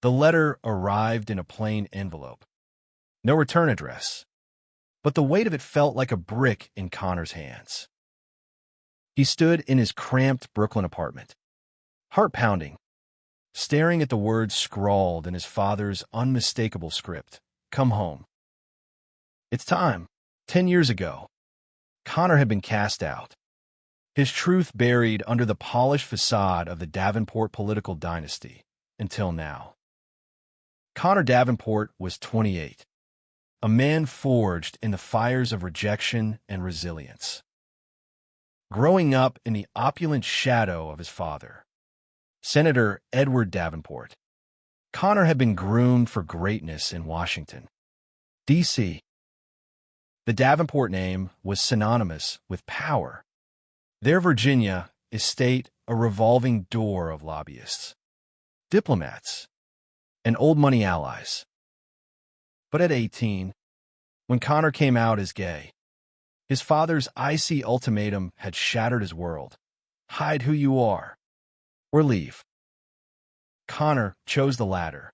The letter arrived in a plain envelope. No return address. But the weight of it felt like a brick in Connor's hands. He stood in his cramped Brooklyn apartment, heart pounding, staring at the words scrawled in his father's unmistakable script. Come home. It's time. 10 years ago, Connor had been cast out, his truth buried under the polished facade of the Davenport political dynasty, until now. Connor Davenport was 28, a man forged in the fires of rejection and resilience. Growing up in the opulent shadow of his father, Senator Edward Davenport, Connor had been groomed for greatness in Washington, D.C. The Davenport name was synonymous with power. Their Virginia estate a revolving door of lobbyists, diplomats, and old money allies. But at 18, when Connor came out as gay, his father's icy ultimatum had shattered his world. Hide who you are, or leave. Connor chose the latter,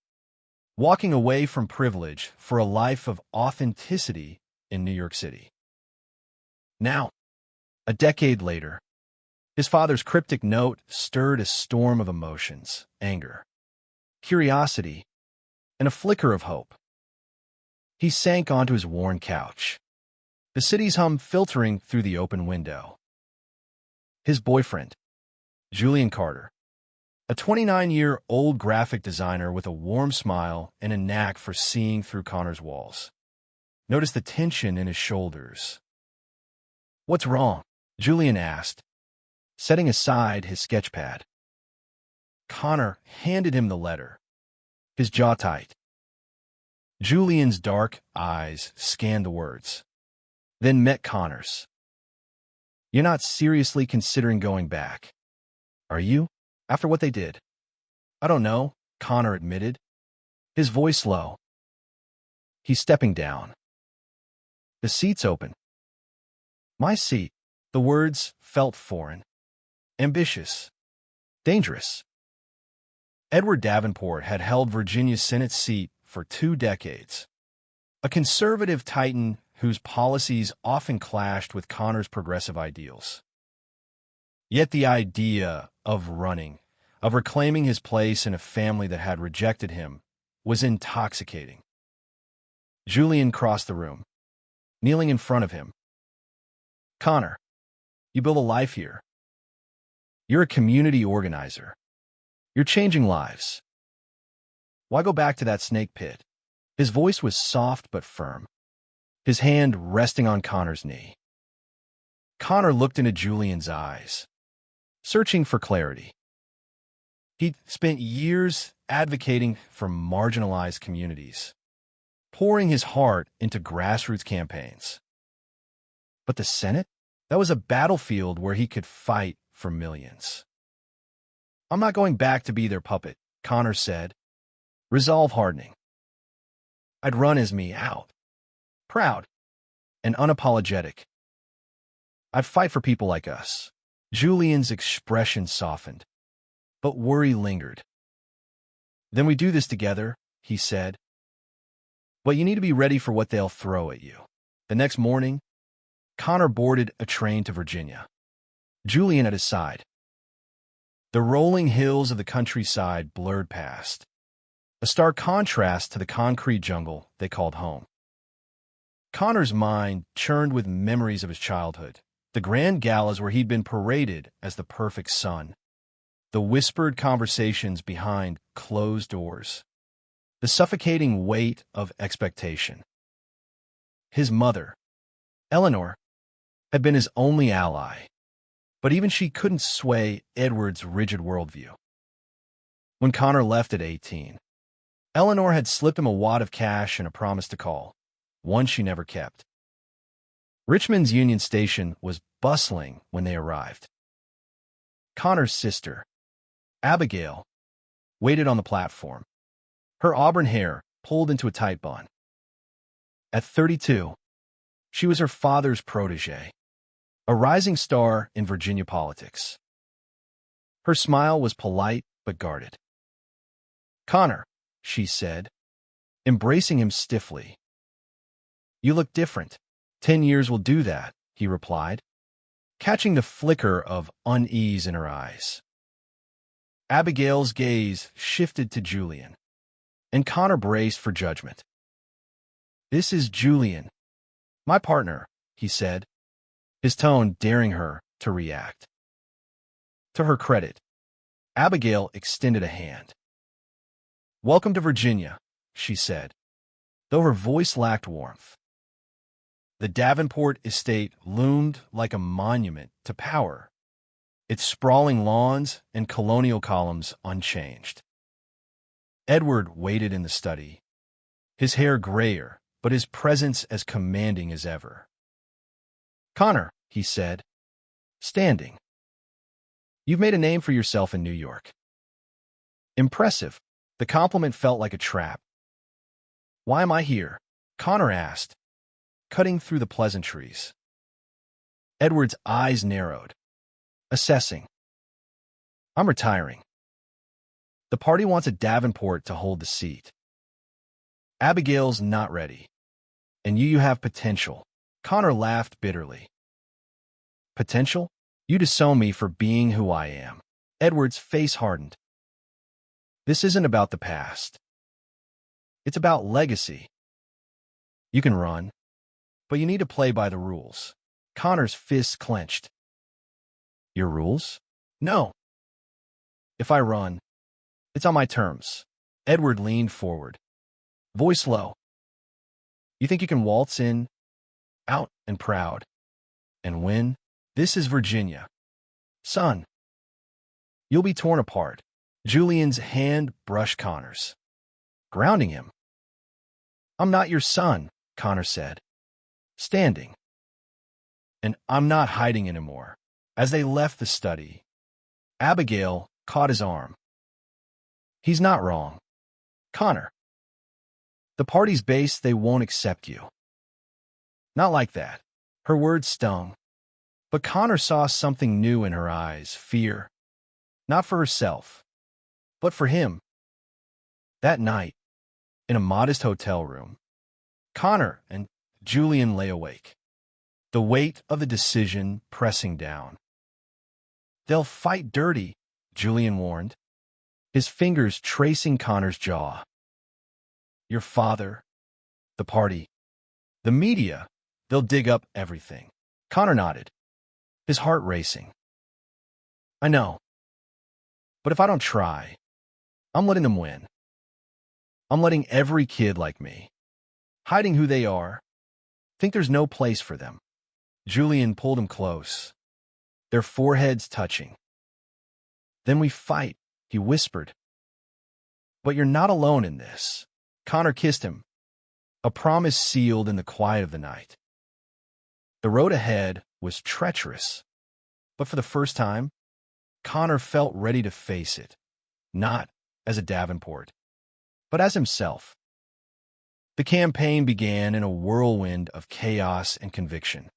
walking away from privilege for a life of authenticity in New York City. Now, a decade later, his father's cryptic note stirred a storm of emotions, anger, curiosity, and a flicker of hope. He sank onto his worn couch, the city's hum filtering through the open window. His boyfriend, Julian Carter, a 29-year-old graphic designer with a warm smile and a knack for seeing through Connor's walls, noticed the tension in his shoulders. "What's wrong?" Julian asked, setting aside his sketchpad. Connor handed him the letter, his jaw tight. Julian's dark eyes scanned the words, then met Connor's. "You're not seriously considering going back, are you, after what they did?" "I don't know," Connor admitted, his voice low. He's stepping down. The seat's open. My seat. The words felt foreign, ambitious, dangerous. Edward Davenport had held Virginia's Senate seat for 2 decades, a conservative titan whose policies often clashed with Connor's progressive ideals. Yet the idea of running, of reclaiming his place in a family that had rejected him, was intoxicating. Julian crossed the room, kneeling in front of him. "Connor, you build a life here. You're a community organizer. You're changing lives. Why go back to that snake pit?" His voice was soft but firm, his hand resting on Connor's knee. Connor looked into Julian's eyes, searching for clarity. He'd spent years advocating for marginalized communities, pouring his heart into grassroots campaigns. But the Senate? That was a battlefield where he could fight for millions. "I'm not going back to be their puppet," Connor said, resolve hardening. "I'd run as me out, proud and unapologetic. I'd fight for people like us." Julian's expression softened, but worry lingered. "Then we do this together," he said. "But you need to be ready for what they'll throw at you." The next morning, Connor boarded a train to Virginia, Julian at his side. The rolling hills of the countryside blurred past, a stark contrast to the concrete jungle they called home. Connor's mind churned with memories of his childhood, the grand galas where he'd been paraded as the perfect son, the whispered conversations behind closed doors, the suffocating weight of expectation. His mother, Eleanor, had been his only ally, but even she couldn't sway Edward's rigid worldview. When Connor left at 18, Eleanor had slipped him a wad of cash and a promise to call, one she never kept. Richmond's Union Station was bustling when they arrived. Connor's sister, Abigail, waited on the platform, her auburn hair pulled into a tight bun. At 32, she was her father's protégé, a rising star in Virginia politics. Her smile was polite but guarded. "Connor, she said, embracing him stiffly. You look different. 10 years will do that, he replied, catching the flicker of unease in her eyes. Abigail's gaze shifted to Julian, and Connor braced for judgment. This is Julian, my partner, he said, his tone daring her to react. To her credit, Abigail extended a hand. Welcome to Virginia, she said, though her voice lacked warmth. The Davenport estate loomed like a monument to power, its sprawling lawns and colonial columns unchanged. Edward waited in the study, his hair grayer, but his presence as commanding as ever. Connor, he said, standing. You've made a name for yourself in New York. Impressive. The compliment felt like a trap. Why am I here? Connor asked, cutting through the pleasantries. Edward's eyes narrowed, assessing. I'm retiring. The party wants a Davenport to hold the seat. Abigail's not ready. And you have potential. Connor laughed bitterly. Potential? You disown me for being who I am. Edward's face hardened. This isn't about the past. It's about legacy. You can run, but you need to play by the rules. Connor's fists clenched. Your rules? No. If I run, it's on my terms. Edward leaned forward, voice low. You think you can waltz in, out and proud, and win? This is Virginia. Son, you'll be torn apart. Julian's hand brushed Connor's, grounding him. I'm not your son, Connor said, standing. And I'm not hiding anymore. As they left the study, Abigail caught his arm. He's not wrong. Connor. The party's base, they won't accept you. Not like that. Her words stung. But Connor saw something new in her eyes, fear. Not for herself, but for him. That night, in a modest hotel room, Connor and Julian lay awake, the weight of the decision pressing down. They'll fight dirty, Julian warned, his fingers tracing Connor's jaw. Your father, the party, the media, they'll dig up everything. Connor nodded, his heart racing. I know. But if I don't try, I'm letting them win. I'm letting every kid like me, hiding who they are, think there's no place for them. Julian pulled him close, their foreheads touching. Then we fight, he whispered. But you're not alone in this. Connor kissed him, a promise sealed in the quiet of the night. The road ahead was treacherous, but for the first time, Connor felt ready to face it, not as a Davenport, but as himself. The campaign began in a whirlwind of chaos and conviction.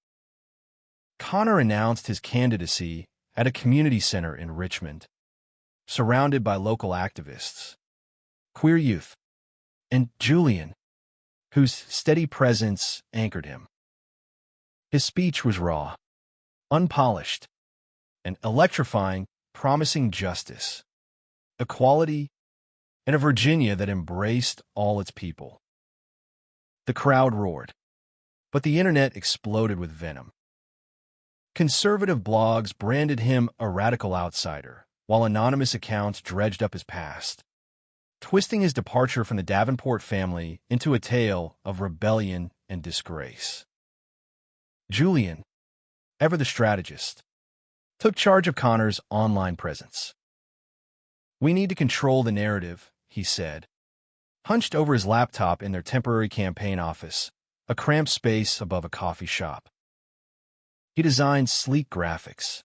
Connor announced his candidacy at a community center in Richmond, surrounded by local activists, queer youth, and Julian, whose steady presence anchored him. His speech was raw, unpolished, and electrifying, promising justice, equality, and a Virginia that embraced all its people. The crowd roared, but the internet exploded with venom. Conservative blogs branded him a radical outsider, while anonymous accounts dredged up his past, twisting his departure from the Davenport family into a tale of rebellion and disgrace. Julian, ever the strategist, took charge of Connor's online presence. We need to control the narrative, he said, hunched over his laptop in their temporary campaign office, a cramped space above a coffee shop. He designed sleek graphics,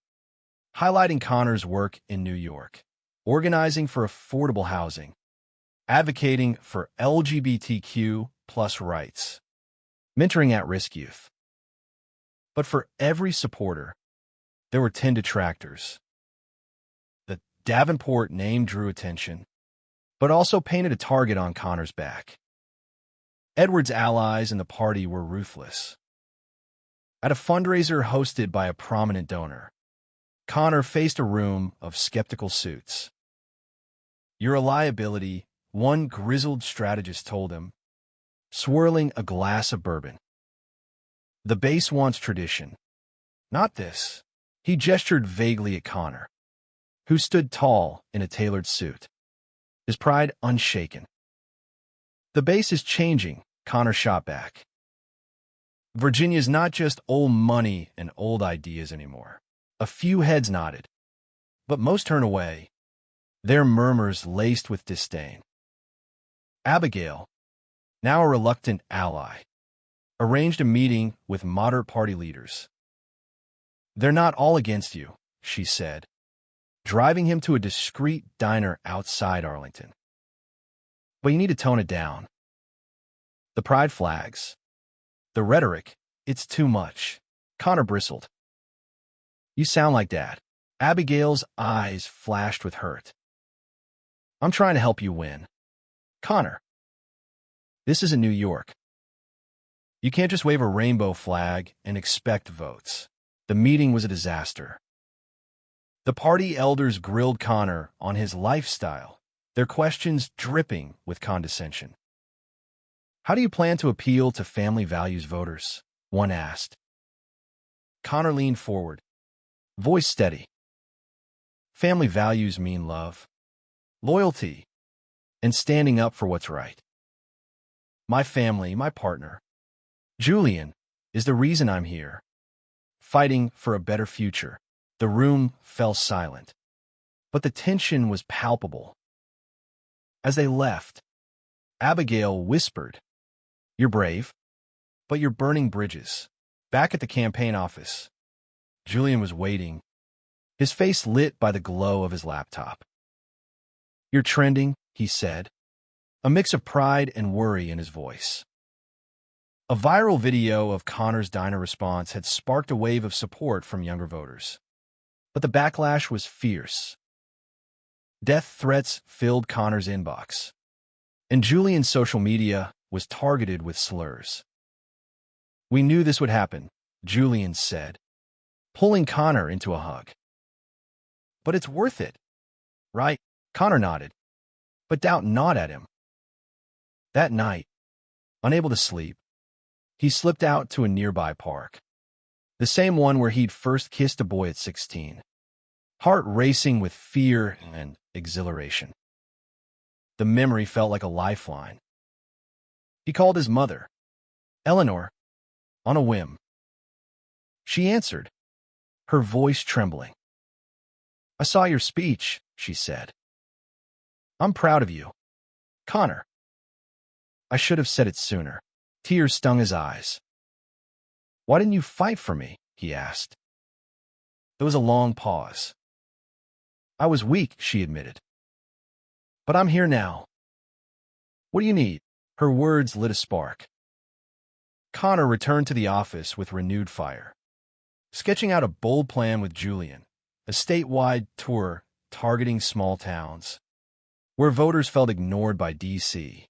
highlighting Connor's work in New York, organizing for affordable housing, advocating for LGBTQ+ rights, mentoring at-risk youth. But for every supporter, there were 10 detractors. The Davenport name drew attention, but also painted a target on Connor's back. Edward's allies in the party were ruthless. At a fundraiser hosted by a prominent donor, Connor faced a room of skeptical suits. "You're a liability," one grizzled strategist told him, swirling a glass of bourbon. "The base wants tradition. Not this." He gestured vaguely at Connor, who stood tall in a tailored suit, his pride unshaken. "The base is changing," Connor shot back. "Virginia's not just old money and old ideas anymore." A few heads nodded, but most turned away, their murmurs laced with disdain. Abigail, now a reluctant ally, arranged a meeting with moderate party leaders. "They're not all against you," she said, driving him to a discreet diner outside Arlington. "But you need to tone it down. The pride flags, the rhetoric, it's too much." Connor bristled. "You sound like Dad." Abigail's eyes flashed with hurt. "I'm trying to help you win. Connor, this isn't New York. You can't just wave a rainbow flag and expect votes." The meeting was a disaster. The party elders grilled Connor on his lifestyle, their questions dripping with condescension. "How do you plan to appeal to family values voters?" one asked. Connor leaned forward, voice steady. "Family values mean love, loyalty, and standing up for what's right. My family, my partner, Julian, is the reason I'm here, fighting for a better future." The room fell silent, but the tension was palpable. As they left, Abigail whispered, "You're brave, but you're burning bridges." Back at the campaign office, Julian was waiting, his face lit by the glow of his laptop. "You're trending," he said, a mix of pride and worry in his voice. A viral video of Connor's diner response had sparked a wave of support from younger voters. But the backlash was fierce. Death threats filled Connor's inbox, and Julian's social media was targeted with slurs. "We knew this would happen," Julian said, pulling Connor into a hug. "But it's worth it, right?" Connor nodded, but doubt gnawed at him. That night, unable to sleep, he slipped out to a nearby park, the same one where he'd first kissed a boy at 16, heart racing with fear and exhilaration. The memory felt like a lifeline. He called his mother, Eleanor, on a whim. She answered, her voice trembling. "I saw your speech," she said. "I'm proud of you, Connor." "I should have said it sooner." Tears stung his eyes. "Why didn't you fight for me?" he asked. There was a long pause. "I was weak," she admitted. "But I'm here now. What do you need?" Her words lit a spark. Connor returned to the office with renewed fire, sketching out a bold plan with Julian, a statewide tour targeting small towns, where voters felt ignored by D.C.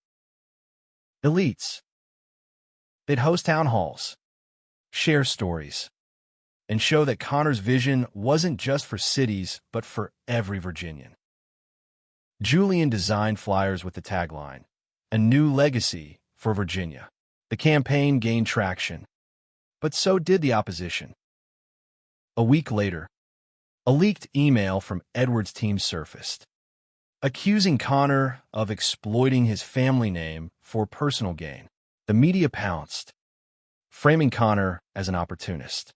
elites. They'd host town halls, share stories, and show that Connor's vision wasn't just for cities, but for every Virginian. Julian designed flyers with the tagline, "A new legacy for Virginia." The campaign gained traction, but so did the opposition. A week later, a leaked email from Edward's team surfaced, accusing Connor of exploiting his family name for personal gain. The media pounced, framing Connor as an opportunist.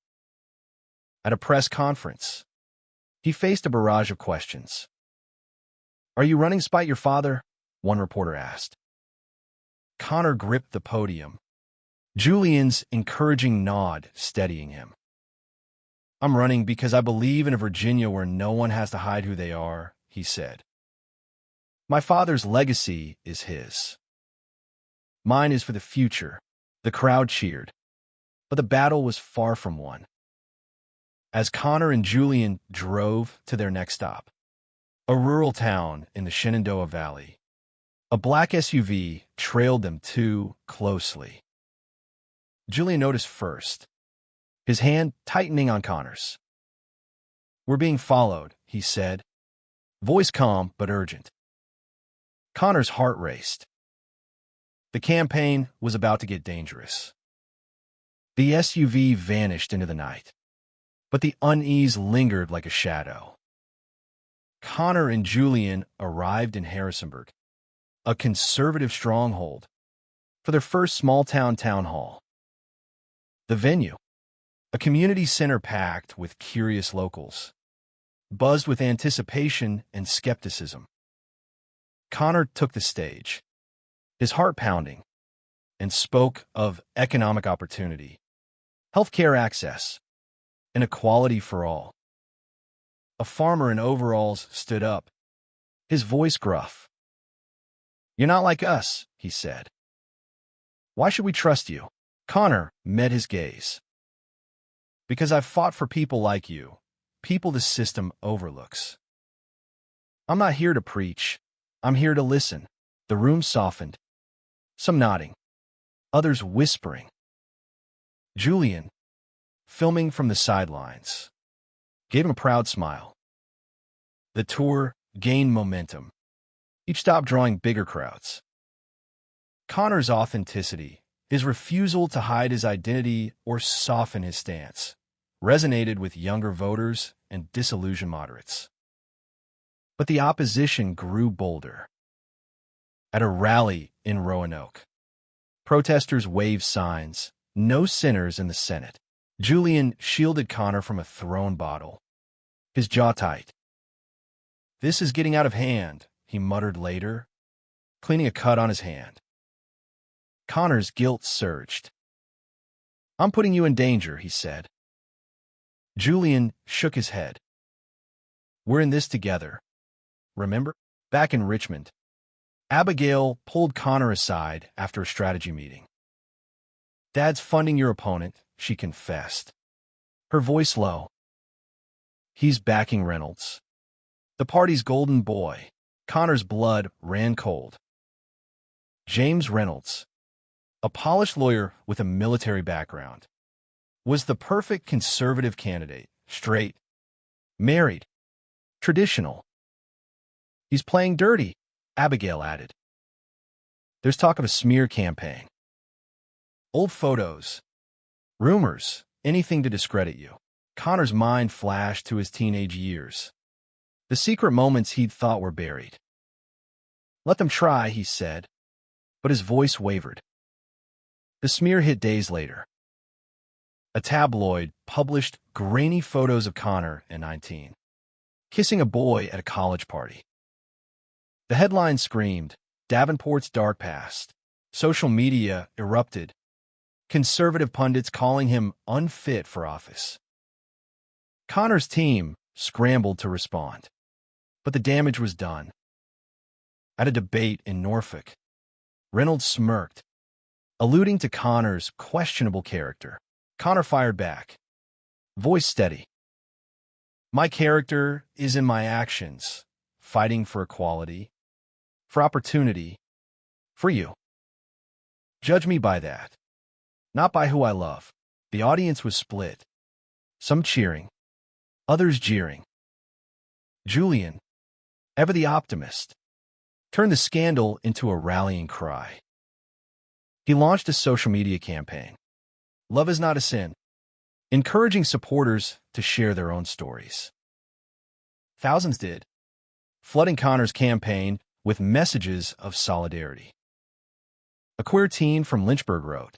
At a press conference, he faced a barrage of questions. "Are you running spite your father?" one reporter asked. Connor gripped the podium, Julian's encouraging nod steadying him. "I'm running because I believe in a Virginia where no one has to hide who they are," he said. "My father's legacy is his. Mine is for the future." The crowd cheered, but the battle was far from won. As Connor and Julian drove to their next stop, a rural town in the Shenandoah Valley, A black SUV trailed them too closely. Julian noticed first, his hand tightening on Connor's. "We're being followed," he said, voice calm but urgent. Connor's heart raced. The campaign was about to get dangerous. The SUV vanished into the night, but the unease lingered like a shadow. Connor and Julian arrived in Harrisonburg, a conservative stronghold, for their first small-town town hall. The venue, a community center packed with curious locals, buzzed with anticipation and skepticism. Connor took the stage, his heart pounding, and spoke of economic opportunity, healthcare access, and equality for all. A farmer in overalls stood up, his voice gruff. "You're not like us," he said. "Why should we trust you?" Connor met his gaze. "Because I've fought for people like you, people the system overlooks. I'm not here to preach. I'm here to listen." The room softened, some nodding, others whispering. Julian, filming from the sidelines, gave him a proud smile. The tour gained momentum, each stop drawing bigger crowds. Connor's authenticity, his refusal to hide his identity or soften his stance, resonated with younger voters and disillusioned moderates. But the opposition grew bolder. At a rally in Roanoke, protesters waved signs, "No sinners in the Senate." Julian shielded Connor from a thrown bottle, his jaw tight. "This is getting out of hand," he muttered later, cleaning a cut on his hand. Connor's guilt surged. "I'm putting you in danger," he said. Julian shook his head. "We're in this together. Remember? Back in Richmond." Abigail pulled Connor aside after a strategy meeting. "Dad's funding your opponent," she confessed, her voice low. "He's backing Reynolds, the party's golden boy." Connor's blood ran cold. James Reynolds, a polished lawyer with a military background, was the perfect conservative candidate, straight, married, traditional. "He's playing dirty," Abigail added. "There's talk of a smear campaign. Old photos, rumors, anything to discredit you." Connor's mind flashed to his teenage years, the secret moments he'd thought were buried. "Let them try," he said, but his voice wavered. The smear hit days later. A tabloid published grainy photos of Connor at 19, kissing a boy at a college party. The headline screamed, "Davenport's dark past." Social media erupted, conservative pundits calling him unfit for office. Connor's team scrambled to respond, but the damage was done. At a debate in Norfolk, Reynolds smirked, alluding to Connor's questionable character. Connor fired back, voice steady. "My character is in my actions, fighting for equality, for opportunity, for you. Judge me by that, not by who I love." The audience was split, some cheering, others jeering. Julian, ever the optimist, turned the scandal into a rallying cry. He launched a social media campaign, "Love is not a sin," encouraging supporters to share their own stories. Thousands did, flooding Connor's campaign with messages of solidarity. A queer teen from Lynchburg wrote,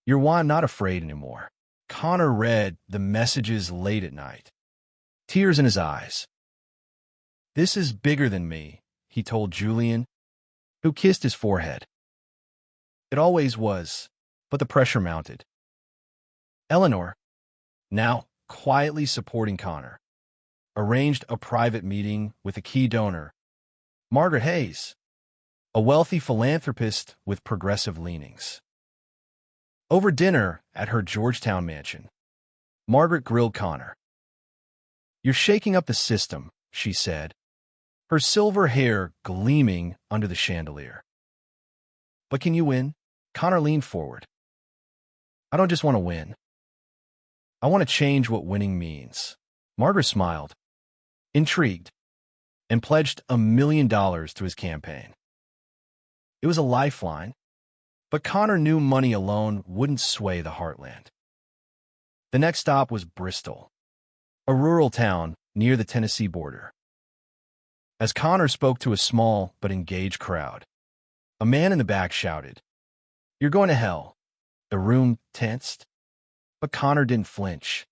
"You're why I'm not afraid anymore." Connor read the messages late at night, tears in his eyes. "This is bigger than me," he told Julian, who kissed his forehead. "It always was," but the pressure mounted. Eleanor, now quietly supporting Connor, arranged a private meeting with a key donor, Margaret Hayes, a wealthy philanthropist with progressive leanings. Over dinner at her Georgetown mansion, Margaret grilled Connor. "You're shaking up the system," she said, her silver hair gleaming under the chandelier. "But can you win?" Connor leaned forward. "I don't just want to win. I want to change what winning means." Margaret smiled, intrigued, and pledged $1 million to his campaign. It was a lifeline, but Connor knew money alone wouldn't sway the heartland. The next stop was Bristol, a rural town near the Tennessee border. As Connor spoke to a small but engaged crowd, a man in the back shouted, "You're going to hell." The room tensed, but Connor didn't flinch.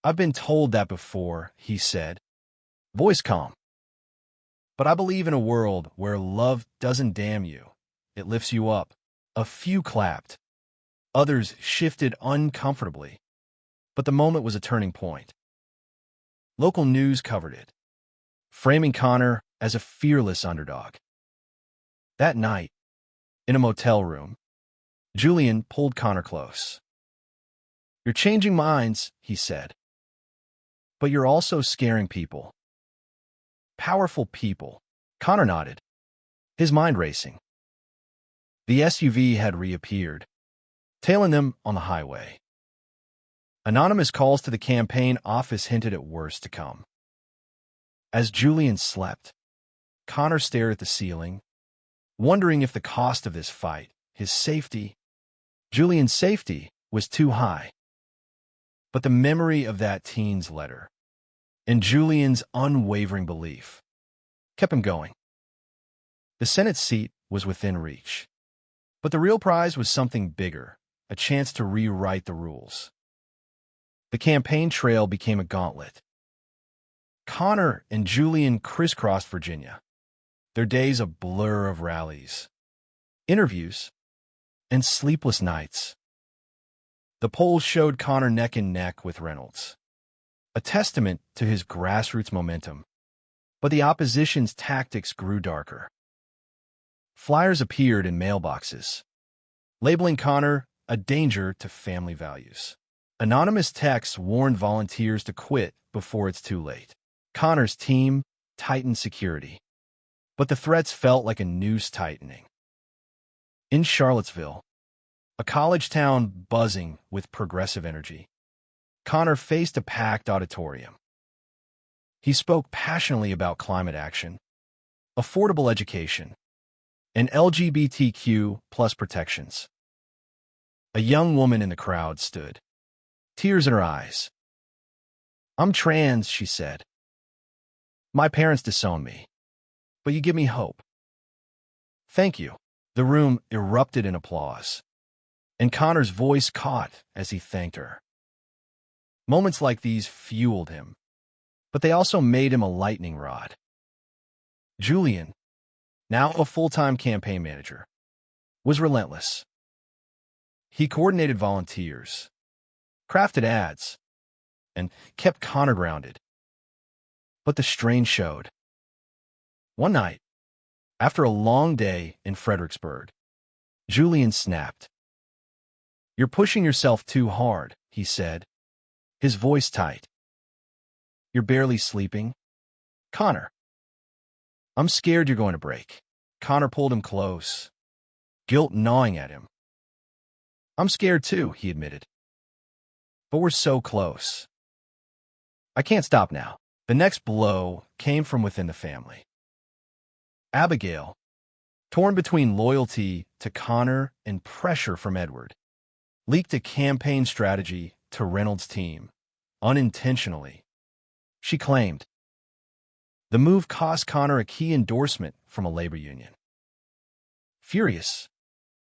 "I've been told that before," he said, voice calm. "But I believe in a world where love doesn't damn you, it lifts you up." A few clapped. Others shifted uncomfortably. But the moment was a turning point. Local news covered it, framing Connor as a fearless underdog. That night, in a motel room, Julian pulled Connor close. "You're changing minds," he said. "But you're also scaring people. Powerful people." Connor nodded, his mind racing. The SUV had reappeared, tailing them on the highway. Anonymous calls to the campaign office hinted at worse to come. As Julian slept, Connor stared at the ceiling, wondering if the cost of this fight, his safety, Julian's safety, was too high. But the memory of that teen's letter, and Julian's unwavering belief, kept him going. The Senate seat was within reach. But the real prize was something bigger, a chance to rewrite the rules. The campaign trail became a gauntlet. Connor and Julian crisscrossed Virginia, their days a blur of rallies, interviews, and sleepless nights. The polls showed Connor neck and neck with Reynolds, a testament to his grassroots momentum. But the opposition's tactics grew darker. Flyers appeared in mailboxes, labeling Connor a danger to family values. Anonymous texts warned volunteers to quit before it's too late. Connor's team tightened security, but the threats felt like a noose tightening. In Charlottesville, a college town buzzing with progressive energy, Connor faced a packed auditorium. He spoke passionately about climate action, affordable education, and LGBTQ+ protections. A young woman in the crowd stood, tears in her eyes. "I'm trans," she said. "My parents disowned me, but you give me hope." "Thank you." The room erupted in applause, and Connor's voice caught as he thanked her. Moments like these fueled him, but they also made him a lightning rod. Julian, now a full-time campaign manager, was relentless. He coordinated volunteers, crafted ads, and kept Connor grounded. But the strain showed. One night, after a long day in Fredericksburg, Julian snapped. "You're pushing yourself too hard," he said, his voice tight. "You're barely sleeping." "Connor, I'm scared you're going to break." Connor pulled him close, guilt gnawing at him. "I'm scared too," he admitted. "But we're so close. I can't stop now." The next blow came from within the family. Abigail, torn between loyalty to Connor and pressure from Edward, leaked a campaign strategy to Reynolds' team, unintentionally. She claimed the move cost Connor a key endorsement from a labor union. Furious,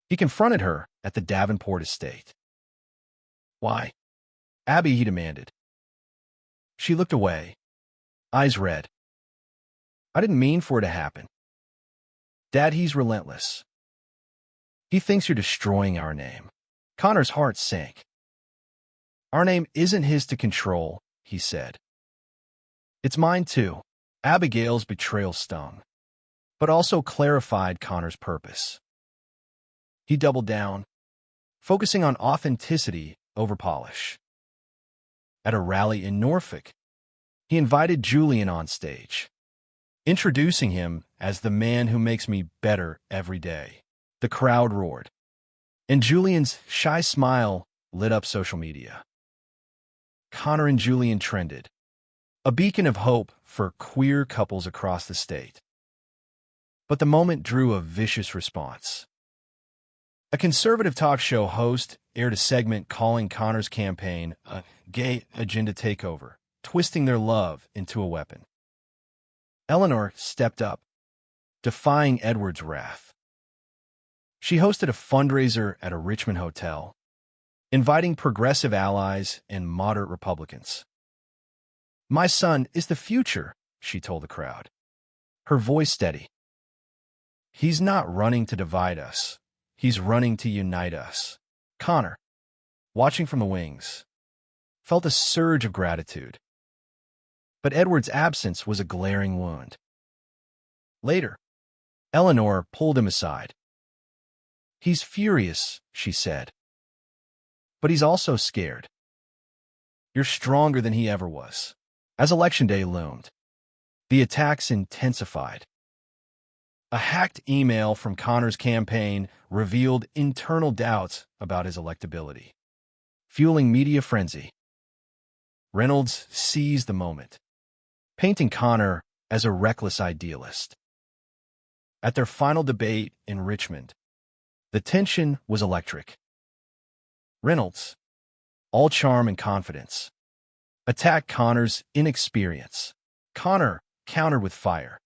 he confronted her at the Davenport estate. "Why?" "Abby," he demanded. She looked away, eyes red. "I didn't mean for it to happen." "Dad, he's relentless. He thinks you're destroying our name." Connor's heart sank. "Our name isn't his to control," he said. "It's mine too." Abigail's betrayal stung, but also clarified Connor's purpose. He doubled down, focusing on authenticity over polish. At a rally in Norfolk, he invited Julian on stage. introducing him as the man who makes me better every day. The crowd roared, and Julian's shy smile lit up social media. Connor and Julian trended, a beacon of hope for queer couples across the state. But the moment drew a vicious response. A conservative talk show host aired a segment calling Connor's campaign a gay agenda takeover, twisting their love into a weapon. Eleanor stepped up, defying Edward's wrath. She hosted a fundraiser at a Richmond hotel, inviting progressive allies and moderate Republicans. "My son is the future," she told the crowd, her voice steady. "He's not running to divide us. He's running to unite us." Connor, watching from the wings, felt a surge of gratitude. But Edward's absence was a glaring wound. Later, Eleanor pulled him aside. "He's furious," she said. "But he's also scared. You're stronger than he ever was." As Election Day loomed, the attacks intensified. A hacked email from Connor's campaign revealed internal doubts about his electability, fueling media frenzy. Reynolds seized the moment, painting Connor as a reckless idealist. At their final debate in Richmond, the tension was electric. Reynolds, all charm and confidence, attacked Connor's inexperience. Connor countered with fire.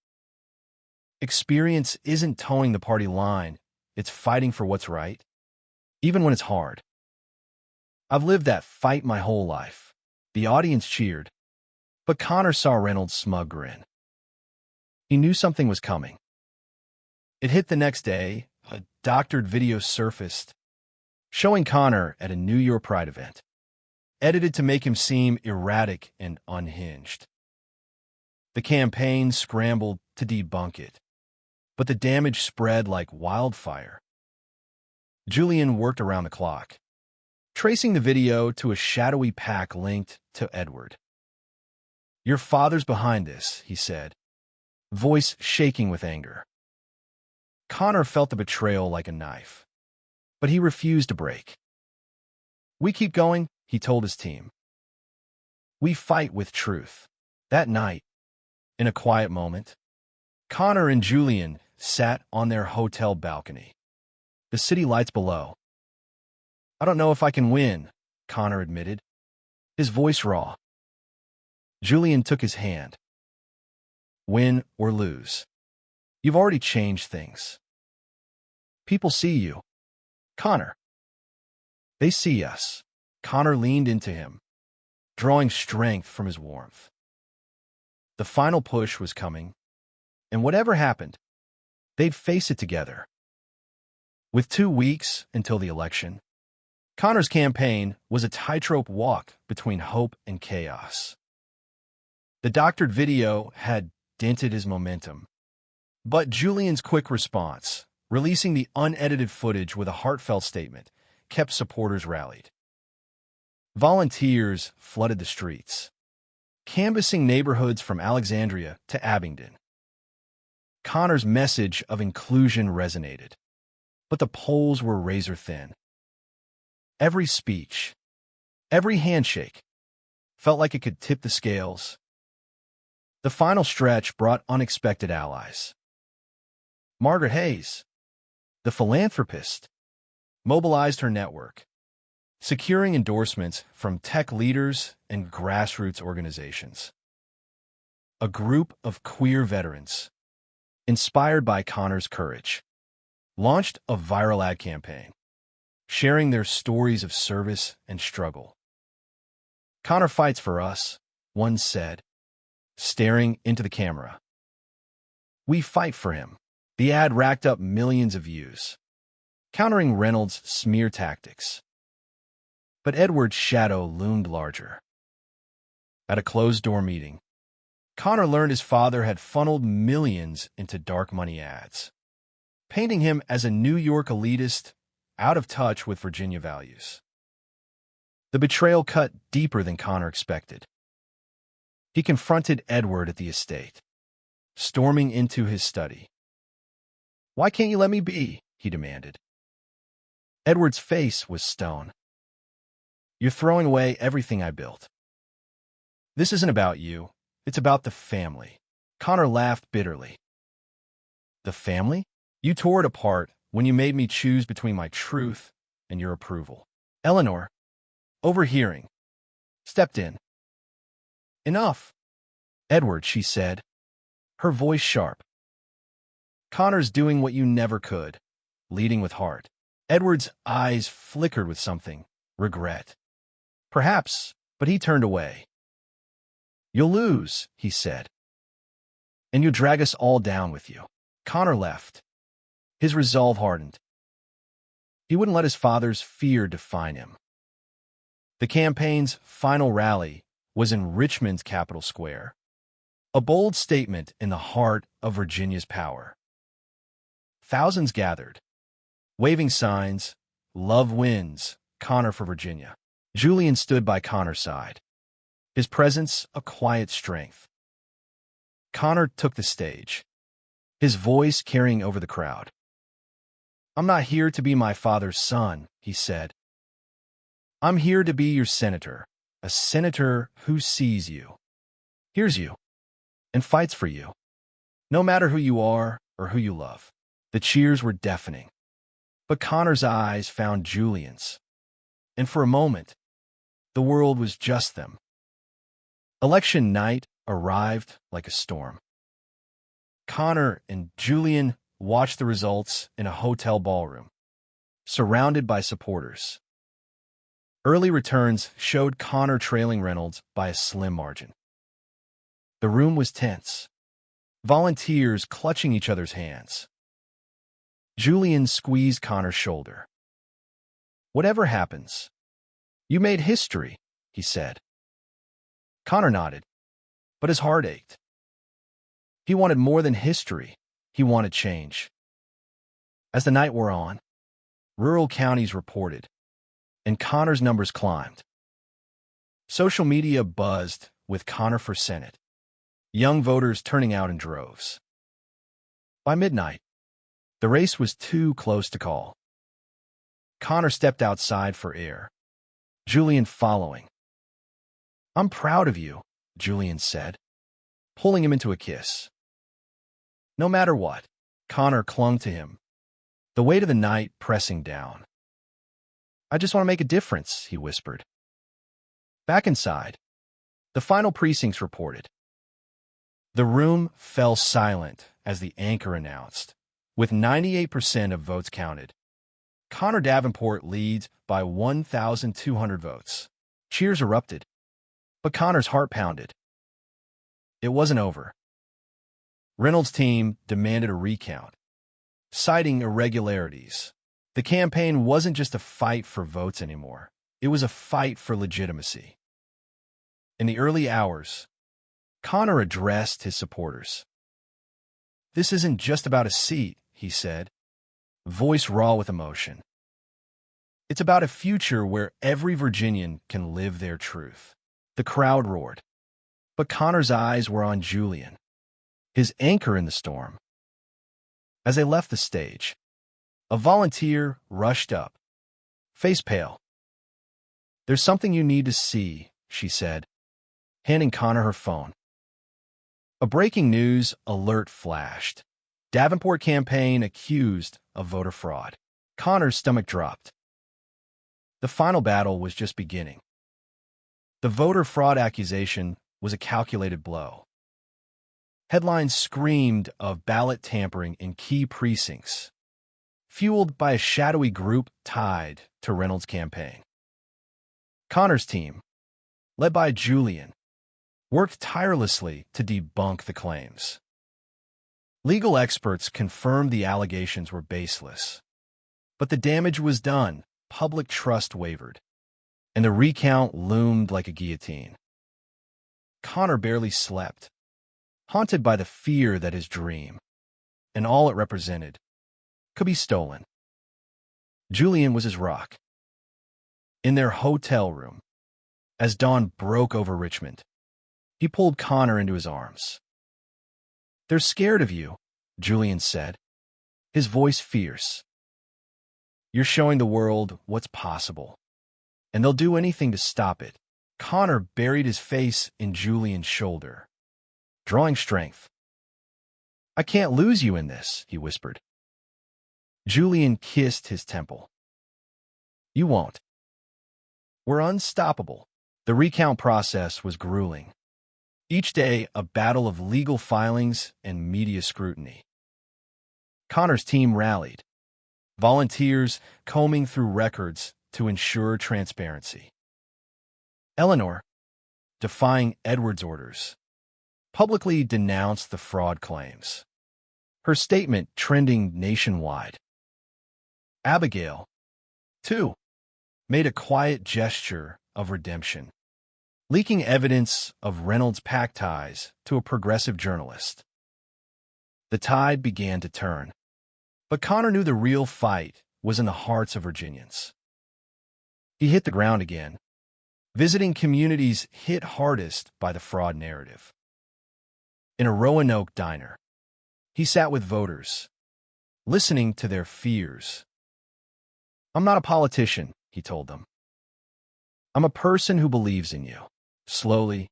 "Experience isn't towing the party line, it's fighting for what's right, even when it's hard. I've lived that fight my whole life." The audience cheered, but Connor saw Reynolds' smug grin. He knew something was coming. It hit the next day. A doctored video surfaced, showing Connor at a New York Pride event, edited to make him seem erratic and unhinged. The campaign scrambled to debunk it, but the damage spread like wildfire. Julian worked around the clock, tracing the video to a shadowy pack linked to Edward. "Your father's behind this," he said, voice shaking with anger. Connor felt the betrayal like a knife, but he refused to break. "We keep going," he told his team. "We fight with truth." That night, in a quiet moment, Connor and Julian sat on their hotel balcony, the city lights below. "I don't know if I can win," Connor admitted, his voice raw. Julian took his hand. "Win or lose, you've already changed things. People see you, Connor. They see us." Connor leaned into him, drawing strength from his warmth. The final push was coming, and whatever happened, they'd face it together. With 2 weeks until the election, Connor's campaign was a tightrope walk between hope and chaos. The doctored video had dented his momentum, but Julian's quick response, releasing the unedited footage with a heartfelt statement, kept supporters rallied. Volunteers flooded the streets, canvassing neighborhoods from Alexandria to Abingdon. Connor's message of inclusion resonated, but the polls were razor-thin. Every speech, every handshake, felt like it could tip the scales. The final stretch brought unexpected allies. Margaret Hayes, the philanthropist, mobilized her network, securing endorsements from tech leaders and grassroots organizations. A group of queer veterans, inspired by Connor's courage, launched a viral ad campaign, sharing their stories of service and struggle. "Connor fights for us," one said, staring into the camera. "We fight for him." The ad racked up millions of views, countering Reynolds' smear tactics. But Edward's shadow loomed larger. At a closed-door meeting, Connor learned his father had funneled millions into dark money ads, painting him as a New York elitist out of touch with Virginia values. The betrayal cut deeper than Connor expected. He confronted Edward at the estate, storming into his study. "Why can't you let me be?" he demanded. Edward's face was stone. "You're throwing away everything I built." "This isn't about you. It's about the family." Connor laughed bitterly. "The family? You tore it apart when you made me choose between my truth and your approval." Eleanor, overhearing, stepped in. "Enough." "Edward," she said, her voice sharp. "Connor's doing what you never could, leading with heart." Edward's eyes flickered with something, regret. Perhaps, but he turned away. "You'll lose," he said. "And you'll drag us all down with you." Connor left. His resolve hardened. He wouldn't let his father's fear define him. The campaign's final rally was in Richmond's Capitol Square, a bold statement in the heart of Virginia's power. Thousands gathered, waving signs, "Love wins, Connor for Virginia." Julian stood by Connor's side, his presence a quiet strength. Connor took the stage, his voice carrying over the crowd. "I'm not here to be my father's son," he said. "I'm here to be your senator, a senator who sees you, hears you, and fights for you, no matter who you are or who you love." The cheers were deafening, but Connor's eyes found Julian's, and for a moment, the world was just them. Election night arrived like a storm. Connor and Julian watched the results in a hotel ballroom, surrounded by supporters. Early returns showed Connor trailing Reynolds by a slim margin. The room was tense, volunteers clutching each other's hands. Julian squeezed Connor's shoulder. "Whatever happens, you made history," he said. Connor nodded, but his heart ached. He wanted more than history. He wanted change. As the night wore on, rural counties reported, and Connor's numbers climbed. Social media buzzed with Connor for Senate, young voters turning out in droves. By midnight, the race was too close to call. Connor stepped outside for air, Julian following. "I'm proud of you," Julian said, pulling him into a kiss. No matter what, Connor clung to him, the weight of the night pressing down. "I just want to make a difference," he whispered. Back inside, the final precincts reported. The room fell silent as the anchor announced, with 98% of votes counted. Connor Davenport leads by 1,200 votes. Cheers erupted, but Connor's heart pounded. It wasn't over. Reynolds' team demanded a recount, citing irregularities. The campaign wasn't just a fight for votes anymore. It was a fight for legitimacy. In the early hours, Connor addressed his supporters. "This isn't just about a seat," he said, voice raw with emotion. "It's about a future where every Virginian can live their truth." The crowd roared, but Connor's eyes were on Julian, his anchor in the storm. As they left the stage, a volunteer rushed up, face pale. "There's something you need to see," she said, handing Connor her phone. A breaking news alert flashed. Davenport campaign accused of voter fraud. Connor's stomach dropped. The final battle was just beginning. The voter fraud accusation was a calculated blow. Headlines screamed of ballot tampering in key precincts, fueled by a shadowy group tied to Reynolds' campaign. Connor's team, led by Julian, worked tirelessly to debunk the claims. Legal experts confirmed the allegations were baseless. But the damage was done, public trust wavered, and the recount loomed like a guillotine. Connor barely slept, haunted by the fear that his dream, and all it represented, could be stolen. Julian was his rock. In their hotel room, as dawn broke over Richmond, he pulled Connor into his arms. They're scared of you, Julian said, his voice fierce. You're showing the world what's possible, and they'll do anything to stop it. Connor buried his face in Julian's shoulder, drawing strength. I can't lose you in this, he whispered. Julian kissed his temple. You won't. We're unstoppable. The recount process was grueling. Each day, a battle of legal filings and media scrutiny. Connor's team rallied, volunteers combing through records to ensure transparency. Eleanor, defying Edward's orders, publicly denounced the fraud claims, her statement trending nationwide. Abigail, too, made a quiet gesture of redemption, leaking evidence of Reynolds' pack ties to a progressive journalist. The tide began to turn, but Connor knew the real fight was in the hearts of Virginians. He hit the ground again, visiting communities hit hardest by the fraud narrative. In a Roanoke diner, he sat with voters, listening to their fears. I'm not a politician, he told them. I'm a person who believes in you. Slowly,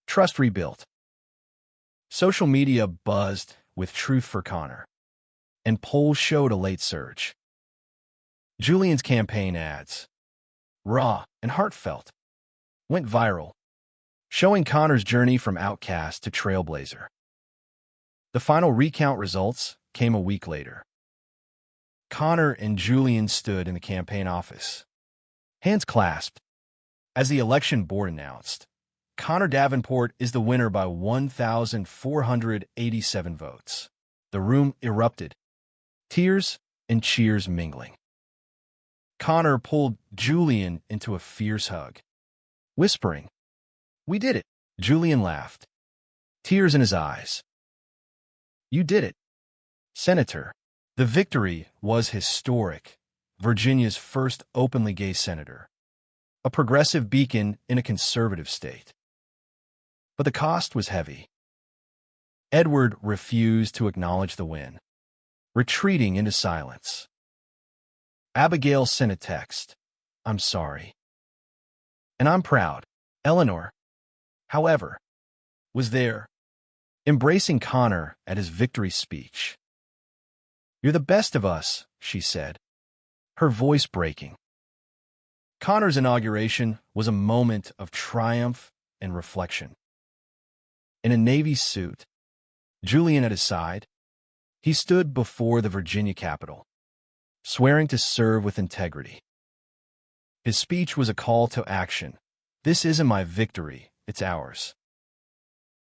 trust rebuilt. Social media buzzed with truth for Connor, and polls showed a late surge. Julian's campaign ads, raw and heartfelt, went viral, showing Connor's journey from outcast to trailblazer. The final recount results came a week later. Connor and Julian stood in the campaign office, hands clasped. As the election board announced, Connor Davenport is the winner by 1,487 votes. The room erupted, tears and cheers mingling. Connor pulled Julian into a fierce hug, whispering, "We did it." Julian laughed, tears in his eyes. "You did it, Senator." The victory was historic, Virginia's first openly gay senator, a progressive beacon in a conservative state. But the cost was heavy. Edward refused to acknowledge the win, retreating into silence. Abigail sent a text, "I'm sorry. And I'm proud." Eleanor, however, was there, embracing Connor at his victory speech. "You're the best of us," she said, her voice breaking. Connor's inauguration was a moment of triumph and reflection. In a Navy suit, Julian at his side, he stood before the Virginia Capitol, swearing to serve with integrity. His speech was a call to action. This isn't my victory, it's ours.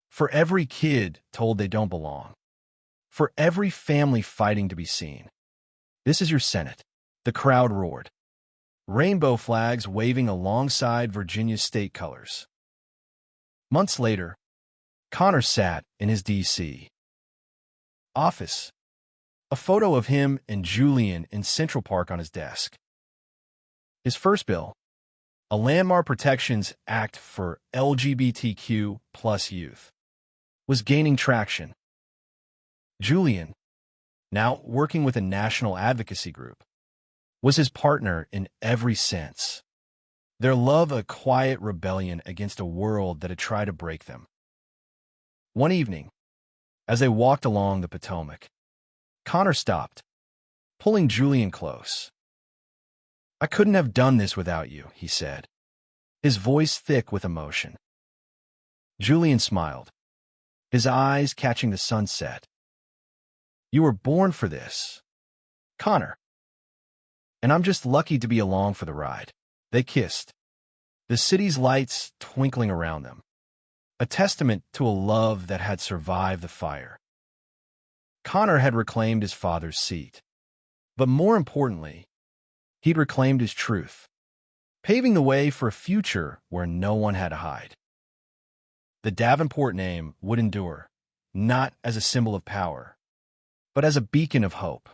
For every kid told they don't belong, for every family fighting to be seen, this is your Senate. The crowd roared, rainbow flags waving alongside Virginia's state colors. Months later, Connor sat in his D.C. office, a photo of him and Julian in Central Park on his desk. His first bill, a Landmark Protections Act for LGBTQ+ youth, was gaining traction. Julian, now working with a national advocacy group, was his partner in every sense. Their love a quiet rebellion against a world that had tried to break them. One evening, as they walked along the Potomac, Connor stopped, pulling Julian close. "I couldn't have done this without you," he said, his voice thick with emotion. Julian smiled, his eyes catching the sunset. "You were born for this, Connor. And I'm just lucky to be along for the ride." They kissed, the city's lights twinkling around them, a testament to a love that had survived the fire. Connor had reclaimed his father's seat, but more importantly, he'd reclaimed his truth, paving the way for a future where no one had to hide. The Davenport name would endure, not as a symbol of power, but as a beacon of hope.